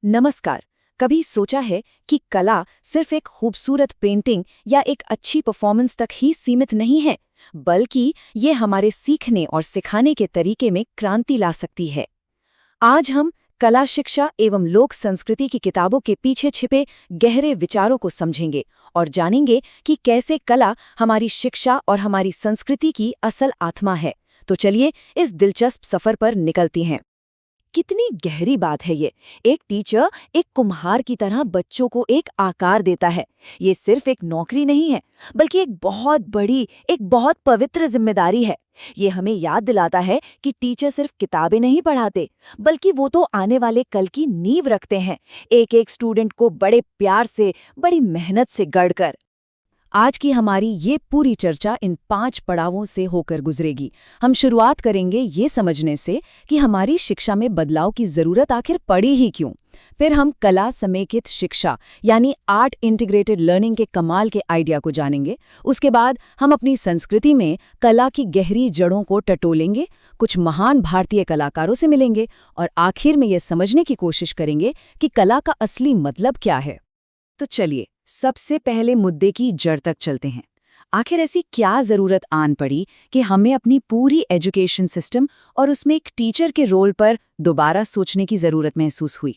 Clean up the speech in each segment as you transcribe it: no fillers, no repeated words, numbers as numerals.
नमस्कार। कभी सोचा है कि कला सिर्फ एक खूबसूरत पेंटिंग या एक अच्छी परफॉर्मेंस तक ही सीमित नहीं है, बल्कि ये हमारे सीखने और सिखाने के तरीके में क्रांति ला सकती है। आज हम कला शिक्षा एवं लोक संस्कृति की किताबों के पीछे छिपे गहरे विचारों को समझेंगे और जानेंगे कि कैसे कला हमारी शिक्षा और हमारी संस्कृति की असल आत्मा है। तो चलिए इस दिलचस्प सफर पर निकलती हैं। कितनी गहरी बात है ये। एक टीचर एक कुम्हार की तरह बच्चों को एक आकार देता है। ये सिर्फ एक नौकरी नहीं है, बल्कि एक बहुत बड़ी, एक बहुत पवित्र जिम्मेदारी है। ये हमें याद दिलाता है कि टीचर सिर्फ किताबें नहीं पढ़ाते, बल्कि वो तो आने वाले कल की नींव रखते हैं, एक एक स्टूडेंट को बड़े प्यार से, बड़ी मेहनत से गढ़कर। आज की हमारी ये पूरी चर्चा इन 5 पड़ावों से होकर गुजरेगी। हम शुरुआत करेंगे ये समझने से कि हमारी शिक्षा में बदलाव की जरूरत आखिर पड़ी ही क्यों। फिर हम कला समेकित शिक्षा यानी आर्ट इंटीग्रेटेड लर्निंग के कमाल के आइडिया को जानेंगे। उसके बाद हम अपनी संस्कृति में कला की गहरी जड़ों को टटोलेंगे, कुछ महान भारतीय कलाकारों से मिलेंगे और आखिर में ये समझने की कोशिश करेंगे कि कला का असली मतलब क्या है। तो चलिए सबसे पहले मुद्दे की जड़ तक चलते हैं। आखिर ऐसी क्या जरूरत आन पड़ी कि हमें अपनी पूरी एजुकेशन सिस्टम और उसमें एक टीचर के रोल पर दोबारा सोचने की जरूरत महसूस हुई?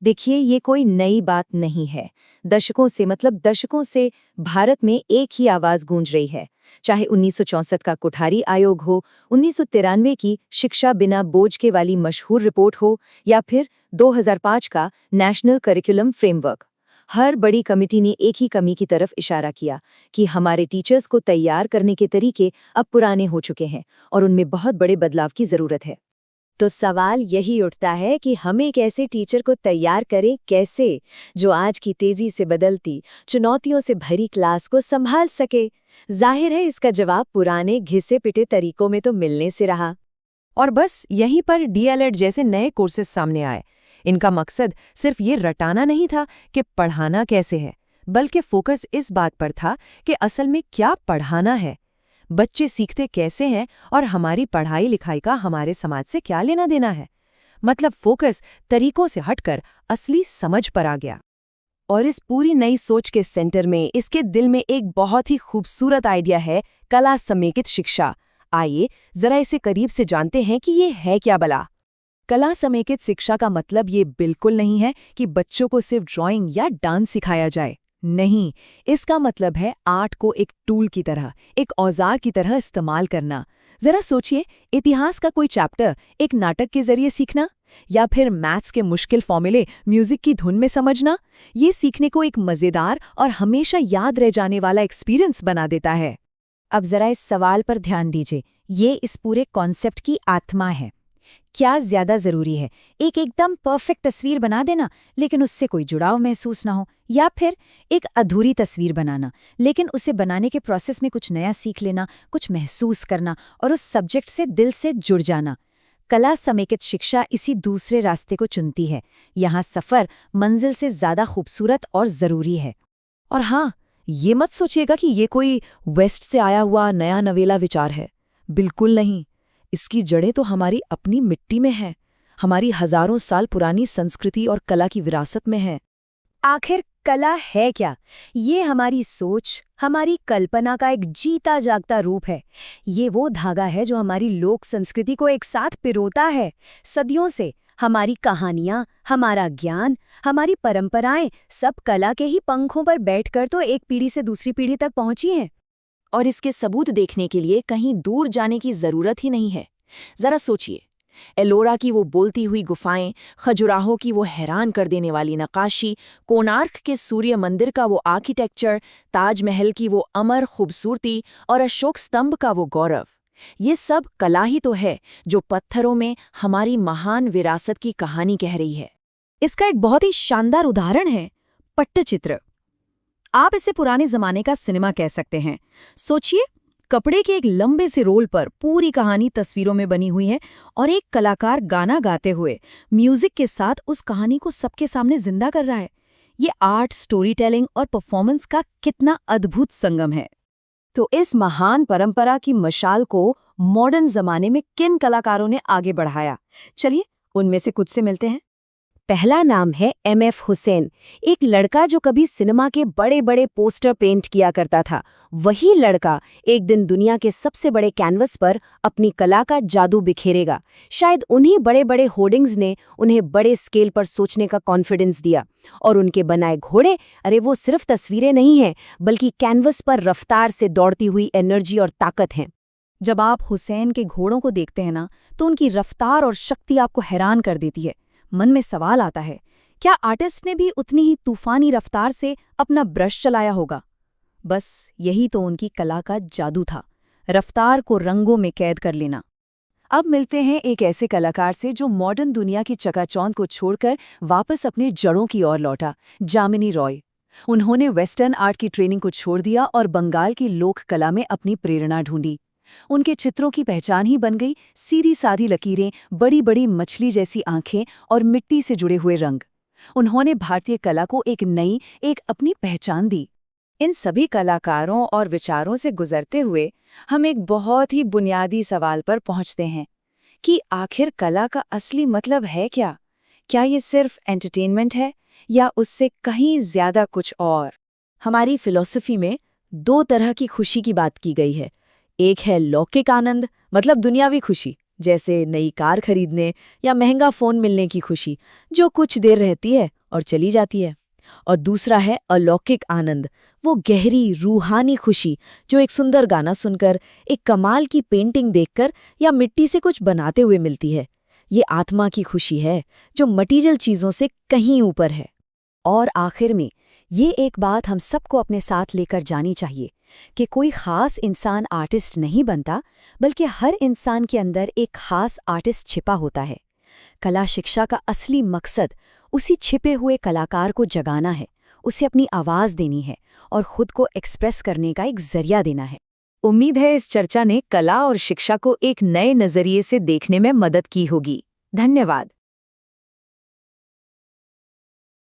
देखिए, ये कोई नई बात नहीं है। दशकों से भारत में एक ही आवाज गूंज रही है। चाहे 1964 का कोठारी आयोग हो, 1993 की शिक्षा बिना बोझ के वाली मशहूर रिपोर्ट हो, या फिर 2005 का नेशनल करिकुलम फ्रेमवर्क। हर बड़ी कमेटी ने एक ही कमी की तरफ इशारा किया कि हमारे टीचर्स को तैयार करने के तरीके अब पुराने हो चुके हैं और उनमें बहुत बड़े बदलाव की जरूरत है। तो सवाल यही उठता है कि हम एक ऐसे टीचर को तैयार करें कैसे, जो आज की तेजी से बदलती, चुनौतियों से भरी क्लास को संभाल सके। जाहिर है इसका जवाब पुराने घिसे पिटे तरीकों में तो मिलने से रहा। और बस यहीं पर डीएलएड जैसे नए कोर्सेज सामने आए। इनका मकसद सिर्फ ये रटाना नहीं था कि पढ़ाना कैसे है, बल्कि फोकस इस बात पर था कि असल में क्या पढ़ाना है, बच्चे सीखते कैसे हैं और हमारी पढ़ाई लिखाई का हमारे समाज से क्या लेना देना है। मतलब फोकस तरीकों से हटकर असली समझ पर आ गया। और इस पूरी नई सोच के सेंटर में, इसके दिल में एक बहुत ही खूबसूरत आइडिया है, कला समेकित शिक्षा। आइए जरा इसे करीब से जानते हैं कि ये है क्या भला। कला समेकित शिक्षा का मतलब ये बिल्कुल नहीं है कि बच्चों को सिर्फ ड्राइंग या डांस सिखाया जाए। नहीं, इसका मतलब है आर्ट को एक टूल की तरह, एक औजार की तरह इस्तेमाल करना। जरा सोचिए, इतिहास का कोई चैप्टर एक नाटक के जरिए सीखना, या फिर मैथ्स के मुश्किल फॉर्मूले म्यूजिक की धुन में समझना, ये सीखने को एक मजेदार और हमेशा याद रह जाने वाला एक्सपीरियंस बना देता है। अब जरा इस सवाल पर ध्यान दीजिए, ये इस पूरे कॉन्सेप्ट की आत्मा है। क्या ज्यादा जरूरी है, एक एकदम परफेक्ट तस्वीर बना देना लेकिन उससे कोई जुड़ाव महसूस ना हो, या फिर एक अधूरी तस्वीर बनाना लेकिन उसे बनाने के प्रोसेस में कुछ नया सीख लेना, कुछ महसूस करना और उस सब्जेक्ट से दिल से जुड़ जाना? कला समेकित शिक्षा इसी दूसरे रास्ते को चुनती है। यहाँ सफर मंजिल से ज्यादा खूबसूरत और जरूरी है। और हाँ, ये मत सोचिएगा कि ये कोई वेस्ट से आया हुआ नया नवेला विचार है। बिल्कुल नहीं। इसकी जड़ें तो हमारी अपनी मिट्टी में हैं, हमारी हजारों साल पुरानी संस्कृति और कला की विरासत में है। आखिर कला है क्या? ये हमारी सोच, हमारी कल्पना का एक जीता जागता रूप है। ये वो धागा है जो हमारी लोक संस्कृति को एक साथ पिरोता है। सदियों से हमारी कहानियां, हमारा ज्ञान, हमारी परंपराएं सब कला के ही पंखों पर बैठकर तो एक पीढ़ी से दूसरी पीढ़ी तक पहुंची हैं। और इसके सबूत देखने के लिए कहीं दूर जाने की जरूरत ही नहीं है। जरा सोचिए, एलोरा की वो बोलती हुई गुफाएं, खजुराहो की वो हैरान कर देने वाली नक्काशी, कोणार्क के सूर्य मंदिर का वो आर्किटेक्चर, ताजमहल की वो अमर खूबसूरती और अशोक स्तंभ का वो गौरव। ये सब कला ही तो है जो पत्थरों में हमारी महान विरासत की कहानी कह रही है। इसका एक बहुत ही शानदार उदाहरण है पट्टचित्र। आप इसे पुराने जमाने का सिनेमा कह सकते हैं। सोचिए, कपड़े के एक लंबे से रोल पर पूरी कहानी तस्वीरों में बनी हुई है और एक कलाकार गाना गाते हुए म्यूजिक के साथ उस कहानी को सबके सामने जिंदा कर रहा है। ये आर्ट, स्टोरी टेलिंग और परफॉर्मेंस का कितना अद्भुत संगम है। तो इस महान परंपरा की मशाल को मॉडर्न जमाने में किन कलाकारों ने आगे बढ़ाया? चलिए उनमें से कुछ से मिलते हैं। पहला नाम है MF हुसैन, एक लड़का जो कभी सिनेमा के बड़े बड़े पोस्टर पेंट किया करता था। वही लड़का एक दिन दुनिया के सबसे बड़े कैनवस पर अपनी कला का जादू बिखेरेगा। शायद उन्हीं बड़े बड़े होर्डिंग्स ने उन्हें बड़े स्केल पर सोचने का कॉन्फिडेंस दिया। और उनके बनाए घोड़े, अरे वो सिर्फ तस्वीरें नहीं हैं, बल्कि कैनवस पर रफ्तार से दौड़ती हुई एनर्जी और ताकत हैं। जब आप हुसैन के घोड़ों को देखते हैं ना, तो उनकी रफ्तार और शक्ति आपको हैरान कर देती है। मन में सवाल आता है, क्या आर्टिस्ट ने भी उतनी ही तूफानी रफ्तार से अपना ब्रश चलाया होगा? बस यही तो उनकी कला का जादू था, रफ्तार को रंगों में कैद कर लेना। अब मिलते हैं एक ऐसे कलाकार से जो मॉडर्न दुनिया की चकाचौंध को छोड़कर वापस अपने जड़ों की ओर लौटा, जामिनी रॉय। उन्होंने वेस्टर्न आर्ट की ट्रेनिंग को छोड़ दिया और बंगाल की लोक कला में अपनी प्रेरणा ढूंढी। उनके चित्रों की पहचान ही बन गई सीधी साधी लकीरें, बड़ी बड़ी मछली जैसी आंखें और मिट्टी से जुड़े हुए रंग। उन्होंने भारतीय कला को एक नई, एक अपनी पहचान दी। इन सभी कलाकारों और विचारों से गुजरते हुए हम एक बहुत ही बुनियादी सवाल पर पहुंचते हैं कि आखिर कला का असली मतलब है क्या? क्या ये सिर्फ एंटरटेनमेंट है या उससे कहीं ज्यादा कुछ और? हमारी फिलॉसफी में दो तरह की खुशी की बात की गई है। एक है लौकिक आनंद, मतलब दुनियावी खुशी, जैसे नई कार खरीदने या महंगा फोन मिलने की खुशी, जो कुछ देर रहती है और चली जाती है। और दूसरा है अलौकिक आनंद, वो गहरी रूहानी खुशी जो एक सुंदर गाना सुनकर, एक कमाल की पेंटिंग देखकर या मिट्टी से कुछ बनाते हुए मिलती है। ये आत्मा की खुशी है जो मटीरियल चीजों से कहीं ऊपर है। और आखिर में ये एक बात हम सबको अपने साथ लेकर जानी चाहिए कि कोई खास इंसान आर्टिस्ट नहीं बनता, बल्कि हर इंसान के अंदर एक खास आर्टिस्ट छिपा होता है। कला शिक्षा का असली मकसद उसी छिपे हुए कलाकार को जगाना है, उसे अपनी आवाज़ देनी है और खुद को एक्सप्रेस करने का एक जरिया देना है। उम्मीद है इस चर्चा ने कला और शिक्षा को एक नए नजरिए से देखने में मदद की होगी। धन्यवाद।